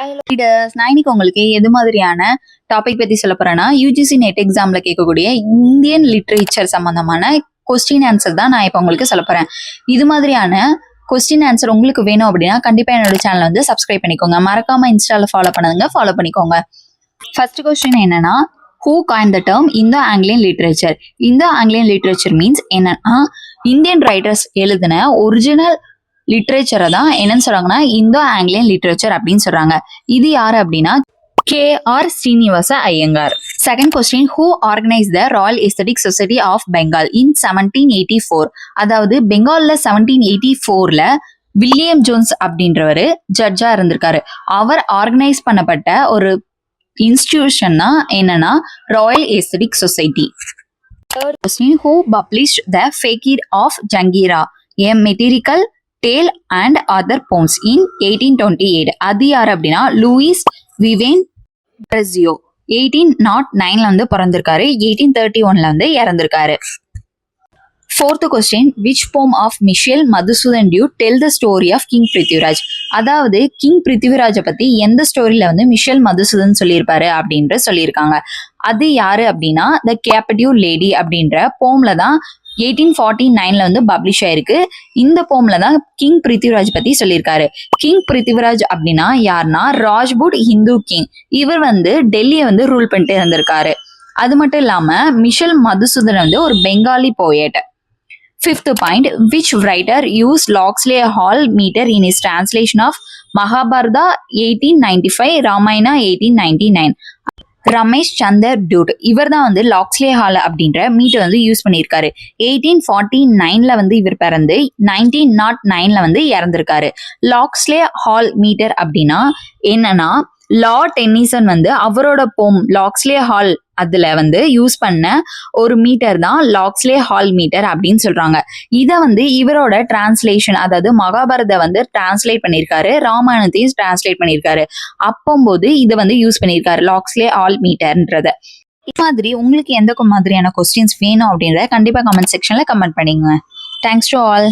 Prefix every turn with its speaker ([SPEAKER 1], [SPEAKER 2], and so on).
[SPEAKER 1] Hello leaders, நான் இன்னைக்கு உங்களுக்கு எது மாதிரியான டாபிக் பத்தி சொல்ல போறேன்னா, யூஜிசி நெட் எக்ஸாம்ல கேட்கக்கூடிய இந்தியன் லிட்ரேச்சர் சம்பந்தமான கொஸ்டின் ஆன்சர் தான் நான் இப்போ உங்களுக்கு சொல்ல போறேன். இது மாதிரியான கொஸ்டின் ஆன்சர் உங்களுக்கு வேணும் அப்படின்னா கண்டிப்பா என்னோட சேனல் வந்து சப்ஸ்கிரைப் பண்ணிக்கோங்க. மறக்காம இன்ஸ்டால ஃபாலோ பண்ணுங்க, ஃபாலோ பண்ணிக்கோங்க. ஃபர்ஸ்ட் கொஸ்டின் என்னன்னா, who coined the term Indo-Anglian literature? Indo-Anglian literature means என்னன்னா, இந்தியன் ரைட்டர்ஸ் எழுதின ஒரிஜினல் லிட்ரேச்சரை தான் என்னன்னு சொல்றாங்கன்னா இந்தோ ஆங்கிலியன் லிட்ரேச்சர் அப்படின்னு சொல்றாங்க. இது யாரு அப்படின்னா K.R. Srinivasa Iyengar. Second question, who organised the royal Asiatic society of Bengal in 1784? அதாவது பெங்கால்ல 1784ல வில்லியம் ஜோன்ஸ் அப்படின்றவரு ஜட்ஜா இருந்திருக்காரு. அவர் ஆர்கனைஸ் பண்ணப்பட்ட ஒரு இன்ஸ்டிடியூஷன் தான் என்னன்னா royal Asiatic society. Third question, who published the fakeer of Jungheera a metrical tale and other poems in 1828? அது யார் அப்படின்னா Lewis விவேன் பிரசியோ. 1809ல வந்து பிறந்திருக்காரு, 1831ல வந்து இறந்திருக்காரு. Fourth question, which poem of Michael Madhusudan டியூ tell the story of King Prithviraj? அதாவது கிங் பிருத்திவிராஜை பத்தி எந்த ஸ்டோரியில வந்து மிஷேல் மதுசூதன் சொல்லியிருப்பாரு அப்படின்ற சொல்லியிருக்காங்க. அது யாரு அப்படின்னா த கேப்படியூ லேடி அப்படின்ற போம்ல தான் 1849ல வந்து பப்ளிஷ் ஆயிருக்கு. இந்த போம்ல தான் கிங் பிருத்திவிராஜ் பத்தி சொல்லியிருக்காரு. கிங் பிருத்திவிராஜ் அப்படின்னா யாருன்னா ராஜ்புட் ஹிந்து கிங். இவர் வந்து டெல்லியை வந்து ரூல் பண்ணிட்டு இருந்திருக்காரு. அது மட்டும் இல்லாம மிஷேல் மதுசூதன் வந்து ஒரு Bengali poet. Fifth point, which writer used Locksley Hall meter in his translation of Mahabharata 1895, Ramayana 1899? Romesh Chunder Dutt. இவர் தான் வந்து லாக்ஸ்லே ஹால் அப்படின்ற மீட்டர் வந்து யூஸ் பண்ணியிருக்காரு. 1849ல வந்து இவர் பிறந்து 1909ல வந்து இறந்திருக்காரு. லாக்ஸ்லே ஹால் மீட்டர் அப்படின்னா என்னன்னா லார்ட் டென்னிசன் வந்து அவரோட போம் லாக்ஸ்லே ஹால் அதுல வந்து யூஸ் பண்ண ஒரு மீட்டர் தான் லாக்ஸ்லே ஹால் மீட்டர் அப்படின்னு சொல்றாங்க. இதை வந்து இவரோட டிரான்ஸ்லேஷன், அதாவது மகாபாரத வந்து டிரான்ஸ்லேட் பண்ணியிருக்காரு, ராமாயணத்தையும் டிரான்ஸ்லேட் பண்ணியிருக்காரு. அப்போது இதை வந்து யூஸ் பண்ணியிருக்காரு லாக்ஸ்லே ஹால் மீட்டர்ன்றத. இது மாதிரி உங்களுக்கு எந்த மாதிரியான கொஸ்டின்ஸ் வேணும் அப்படின்றத கண்டிப்பா கமெண்ட் செக்ஷன்ல கமெண்ட் பண்ணிங்க. Thanks to all.